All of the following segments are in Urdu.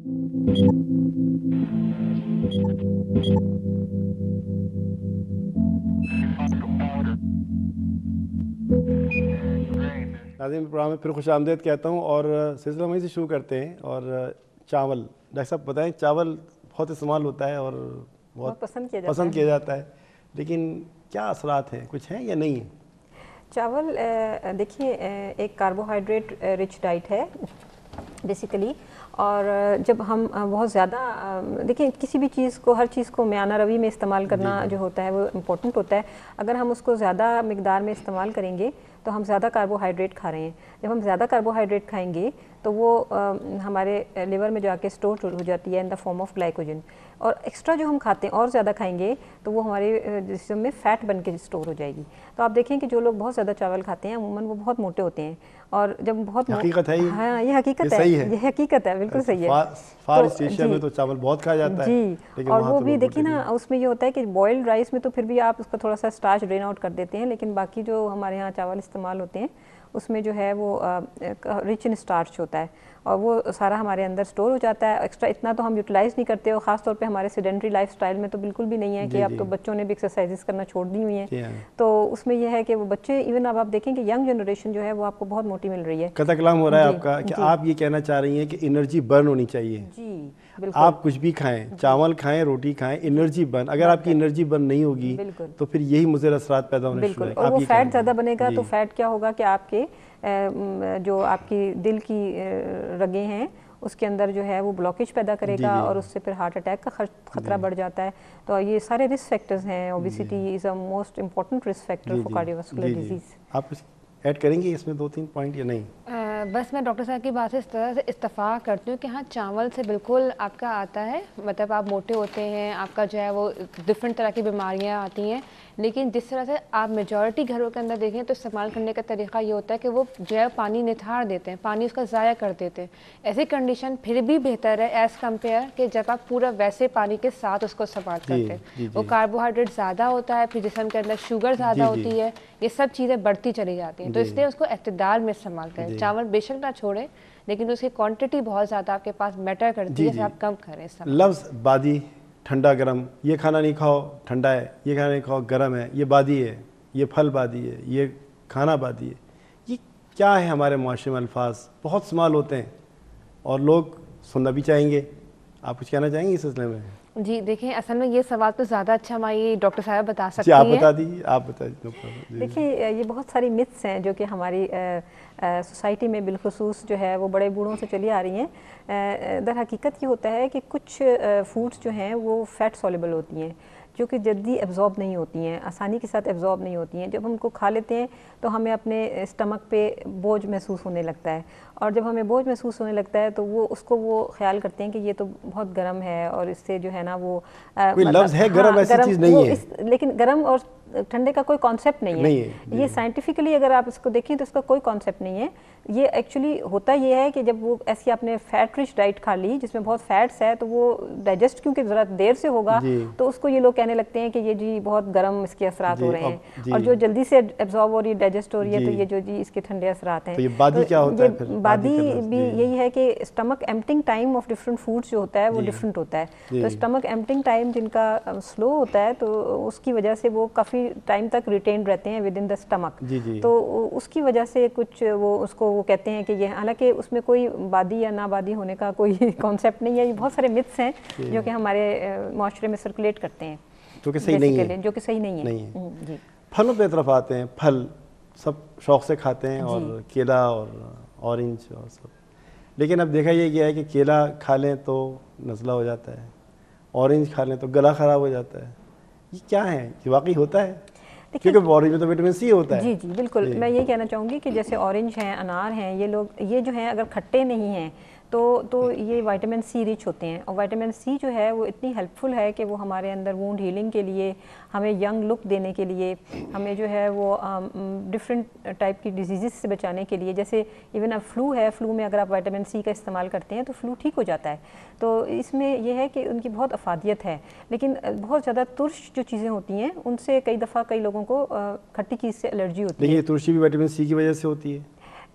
ناظرین پروگرام میں پھر خوش آمدید کہتا ہوں، اور سلسلہ وہیں سے شروع کرتے ہیں۔ اور چاول، ڈاکٹر صاحب بتائیں، چاول بہت استعمال ہوتا ہے اور بہت پسند کیا جاتا ہے، لیکن کیا اثرات ہیں، کچھ ہیں یا نہیں ہیں؟ چاول دیکھیے ایک کاربوہائیڈریٹ رچ ڈائٹ ہے بیسیکلی، اور جب ہم بہت زیادہ دیکھیں کسی بھی چیز کو، ہر چیز کو میانہ روی میں استعمال کرنا جو ہوتا ہے وہ امپورٹنٹ ہوتا ہے۔ اگر ہم اس کو زیادہ مقدار میں استعمال کریں گے تو ہم زیادہ کاربوہائیڈریٹ کھا رہے ہیں۔ جب ہم زیادہ کاربوہائیڈریٹ کھائیں گے تو وہ ہمارے لیور میں جا کے اسٹور ہو جاتی ہے ان دا فارم آف گلائکوجن، اور ایکسٹرا جو ہم کھاتے ہیں اور زیادہ کھائیں گے تو وہ ہمارے جسم میں فیٹ بن کے اسٹور ہو جائے گی۔ تو آپ دیکھیں کہ جو لوگ بہت زیادہ چاول کھاتے ہیں عموماً وہ بہت موٹے ہوتے ہیں، اور جب بہت حقیقت ہے، ہاں یہ حقیقت ہے، یہ حقیقت ہے، بالکل صحیح ہے۔ فار ایسٹ ایشیا میں تو چاول بہت کھایا جاتا ہے جی، اور وہ بھی دیکھیں نا اس میں یہ ہوتا ہے کہ بوائلڈ رائس میں تو پھر بھی آپ اس کا تھوڑا سا اسٹارچ ڈرین آؤٹ کر دیتے ہیں، لیکن باقی جو ہمارے یہاں چاول استعمال ہوتے ہیں اس میں جو ہے وہ رچ ان اسٹارچ ہوتا ہے، اور وہ سارا ہمارے اندر اسٹور ہو جاتا ہے۔ ایکسٹرا اتنا تو ہم یوٹیلائز نہیں کرتے، اور خاص طور پہ ہمارے سیڈنٹری لائف سٹائل میں تو بالکل بھی نہیں ہے کہ اب تو بچوں نے بھی ایکسرسائزز کرنا چھوڑ دی ہوئی ہیں، تو اس میں یہ ہے کہ وہ بچے ایون اب آپ دیکھیں کہ ینگ جنریشن جو ہے وہ آپ کو بہت موٹی مل رہی ہے۔ قطع کلام ہو رہا ہے آپ کا کہ آپ یہ کہنا چاہ رہی ہیں کہ انرجی برن ہونی چاہیے۔ جی بالکل، آپ کچھ بھی کھائیں، چاول کھائیں، روٹی کھائیں، انرجی برن، اگر آپ کی انرجی برن نہیں ہوگی تو پھر یہی مضر اثرات پیدا ہونے شروع ہیں۔ اور وہ فیٹ زیادہ بنے گا تو فیٹ کیا ہوگا کہ آپ کے جو آپ کی دل کی رگیں ہیں اس کے اندر جو ہے وہ بلاکیج پیدا کرے گا، اور اس سے پھر ہارٹ اٹیک کا خطرہ بڑھ جاتا ہے۔ تو یہ سارے رسک فیکٹرز ہیں۔ Obesity is a most important risk factor for cardiovascular disease. آپ ایڈ کریں گے اس میں 2-3 پوائنٹ یا نہیں؟ بس میں ڈاکٹر صاحب کی بات سے اس طرح سے اتفاق کرتی ہوں کہ ہاں چاول سے بالکل آپ کا آتا ہے، مطلب آپ موٹے ہوتے ہیں، آپ کا جو ہے وہ ڈفرینٹ طرح کی بیماریاں آتی ہیں، لیکن جس طرح سے آپ میجورٹی گھروں کے اندر دیکھیں تو استعمال کرنے کا طریقہ یہ ہوتا ہے کہ وہ جو ہے پانی نتھار دیتے ہیں، پانی اس کا ضائع کر دیتے ہیں۔ ایسی کنڈیشن پھر بھی بہتر ہے ایز کمپیئر کہ جب آپ پورا ویسے پانی کے ساتھ اس کو استعمال کرتے ہیں۔ وہ کاربوہائیڈریٹ زیادہ ہوتا ہے، پھر جسم کے اندر شوگر زیادہ ہوتی ہے، یہ سب چیزیں بڑھتی چلی جاتی ہیں، تو اس لیے اس کو اعتدال میں استعمال کریں۔ چاول بے شک نہ چھوڑیں، لیکن اس کی کوانٹٹی بہت زیادہ آپ کے پاس میٹر کرتی ہے، آپ کم کریں۔ لفظ بادی، ٹھنڈا گرم، یہ کھانا نہیں کھاؤ ٹھنڈا ہے، یہ کھانا نہیں کھاؤ گرم ہے، یہ بادی ہے، یہ پھل بادی ہے، یہ کھانا بادی ہے، یہ کیا ہے؟ ہمارے معاشرے میں الفاظ بہت استعمال ہوتے ہیں اور لوگ سننا بھی چاہیں گے۔ آپ کچھ کہنا چاہیں گے اس سلسلے میں؟ جی دیکھیں، اصل میں یہ سوال تو زیادہ اچھا ہماری ڈاکٹر صاحب بتا سکتی ہیں۔ ہیں۔ آپ بتا دیجیے، آپ بتا دیجیے۔ دیکھیے یہ بہت ساری متس ہیں جو کہ ہماری سوسائٹی میں بالخصوص جو ہے وہ بڑے بوڑھوں سے چلی آ رہی ہیں۔ در حقیقت یہ ہوتا ہے کہ کچھ فوڈز جو ہیں وہ فیٹ سولیبل ہوتی ہیں، جو کہ جلدی ایبزارب نہیں ہوتی ہیں، آسانی کے ساتھ ایبزارب نہیں ہوتی ہیں۔ جب ہم کو کھا لیتے ہیں تو ہمیں اپنے اسٹمک پہ بوجھ محسوس ہونے لگتا ہے، اور جب ہمیں بوجھ محسوس ہونے لگتا ہے تو وہ اس کو وہ خیال کرتے ہیں کہ یہ تو بہت گرم ہے، اور اس سے جو ہے نا وہ کوئی لفظ ہے گرم، ایسی چیز نہیں ہے، لیکن گرم اور ٹھنڈے کا کوئی کانسیپٹ نہیں ہے۔ یہ سائنٹیفکلی اگر آپ اس کو دیکھیں تو اس کا کوئی کانسیپٹ نہیں ہے۔ یہ ایکچولی ہوتا یہ ہے کہ جب وہ ایسی آپ نے فیٹ رچ ڈائٹ کھا لی جس میں بہت فیٹس ہے تو وہ ڈائجسٹ کیونکہ ذرا دیر سے ہوگا تو اس کو یہ لوگ کہنے لگتے ہیں کہ یہ جی بہت گرم اس کے اثرات ہو رہے ہیں، اور جو جلدی سے ایبزارب ہو رہی ہے، ڈائجسٹ ہو رہی ہے، تو یہ جو جی اس کے ٹھنڈے اثرات ہیں۔ بادی کیا ہوتا ہے؟ بادی بھی یہی ہے کہ stomach emptying time of different foods جو ہوتا ہے وہ ڈفرنٹ ہوتا ہے۔ تو اسٹمک ایمپٹنگ ٹائم جن کا سلو ہوتا ہے تو اس کی وجہ سے وہ کافی ٹائم تک ریٹینڈ رہتے ہیں ود ان دا اسٹمک، تو اس کی وجہ سے کچھ وہ اس کو وہ کہتے ہیں کہ یہ، حالانکہ اس میں کوئی بادی یا نابادی ہونے کا کوئی کانسیپٹ نہیں ہے۔ یہ بہت سارے متس ہیں جو کہ ہمارے معاشرے میں سرکولیٹ کرتے ہیں، جو کہ صحیح نہیں ہے، جو کہ صحیح نہیں ہے۔ جی، پھلوں پہ طرف آتے ہیں۔ پھل سب شوق سے کھاتے ہیں، اور کیلا اور اورنج اور سب، لیکن اب دیکھا یہ گیا ہے کہ کیلا کھا لیں تو نزلہ ہو جاتا ہے، اورنج کھا لیں تو گلا خراب ہو جاتا ہے۔ یہ کیا ہے؟ یہ واقعی ہوتا ہے؟ کیونکہ اورنج میں تو وٹامن سی ہوتا ہے۔ جی جی بالکل، میں یہ کہنا چاہوں گی کہ جیسے اورنج ہیں، انار ہیں، یہ لوگ یہ جو ہیں اگر کھٹے نہیں ہیں تو یہ وائٹامن سی رچ ہوتے ہیں، اور وائٹامن سی جو ہے وہ اتنی ہیلپ فل ہے کہ وہ ہمارے اندر وونڈ ہیلنگ کے لیے، ہمیں ینگ لک دینے کے لیے، ہمیں جو ہے وہ ڈفرینٹ ٹائپ کی ڈیزیزز سے بچانے کے لیے، جیسے ایون اب فلو ہے، فلو میں اگر آپ وائٹامن سی کا استعمال کرتے ہیں تو فلو ٹھیک ہو جاتا ہے۔ تو اس میں یہ ہے کہ ان کی بہت افادیت ہے، لیکن بہت زیادہ ترش جو چیزیں ہوتی ہیں ان سے کئی دفعہ کئی لوگوں کو کھٹی چیز سے الرجی ہوتی ہے۔ لیکن یہ ترشی بھی وائٹامن سی کی وجہ سے ہوتی ہے؟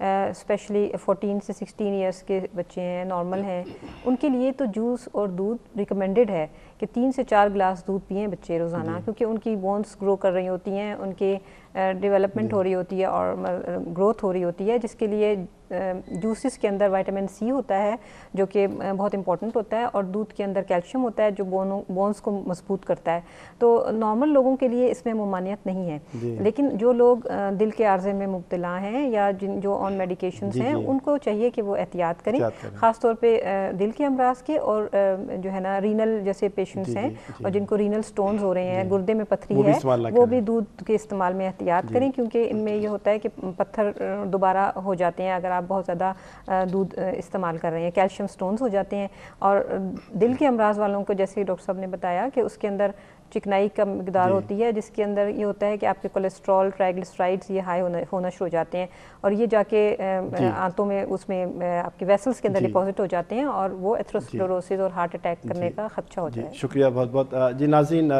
اسپیشلی 14 سے 16 ایئرس کے بچے ہیں، نارمل ہیں، ان کے لیے تو جوس اور دودھ ریکمینڈڈ ہے کہ 3 سے 4 گلاس دودھ پئیں بچے روزانہ، کیونکہ ان کی بونس گرو کر رہی ہوتی ہیں، ان کے ڈیولپمنٹ ہو رہی ہوتی ہے اور گروتھ ہو رہی ہوتی ہے، جس کے لیے جوسز کے اندر وائٹامن سی ہوتا ہے جو کہ بہت امپورٹنٹ ہوتا ہے، اور دودھ کے اندر کیلشیم ہوتا ہے جو بونس کو مضبوط کرتا ہے. تو نارمل لوگوں کے لیے اس میں ممانعت نہیں ہے، لیکن جو لوگ دل کے عارضے میں مبتلا ہیں یا جو آن میڈیکیشنز ہیں ان کو چاہیے کہ وہ احتیاط کریں، خاص طور پہ دل کے امراض کے، اور جو ہے نا رینل جیسے پیشنٹس ہیں اور جن کو رینل سٹونز ہو رہے ہیں، گردے میں پتھری ہے، وہ بھی دودھ کے استعمال میں احتیاط کریں، کیونکہ ان میں یہ ہوتا ہے کہ پتھر دوبارہ ہو جاتے ہیں اگر آپ بہت زیادہ دودھ استعمال کر رہے ہیں، کیلشیم سٹونز ہو جاتے ہیں. اور دل کے امراض والوں کو جیسے ڈاکٹر صاحب نے بتایا کہ اس کے اندر چکنائی کا مقدار ہوتی ہے، جس کے اندر یہ ہوتا ہے کہ آپ کے کولیسٹرول، ٹرائیگلسرائڈز یہ ہائی ہونا شروع ہو جاتے ہیں، اور یہ جا کے آنتوں میں اس میں آپ کے ویسلز کے اندر ڈپازٹ ہو جاتے ہیں، اور وہ ایتھروسکلیروسس اور ہارٹ اٹیک کرنے کا خدشہ ہوتا ہے. شکریہ بہت بہت. جی ناظرین،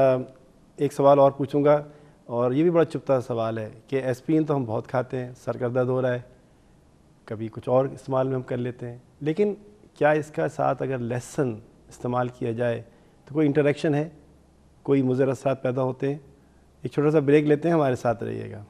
ایک سوال اور پوچھوں گا، اور یہ بھی بڑا چپتا سوال ہے کہ ایسپرین تو ہم بہت کھاتے ہیں، سر کا درد ہو رہا ہے، کبھی کچھ اور استعمال میں ہم کر لیتے ہیں، لیکن کیا اس کا ساتھ اگر لہسن استعمال کیا جائے تو کوئی انٹریکشن ہے، کوئی مضر اثرات پیدا ہوتے ہیں؟ ایک چھوٹا سا بریک لیتے ہیں، ہمارے ساتھ رہیے گا.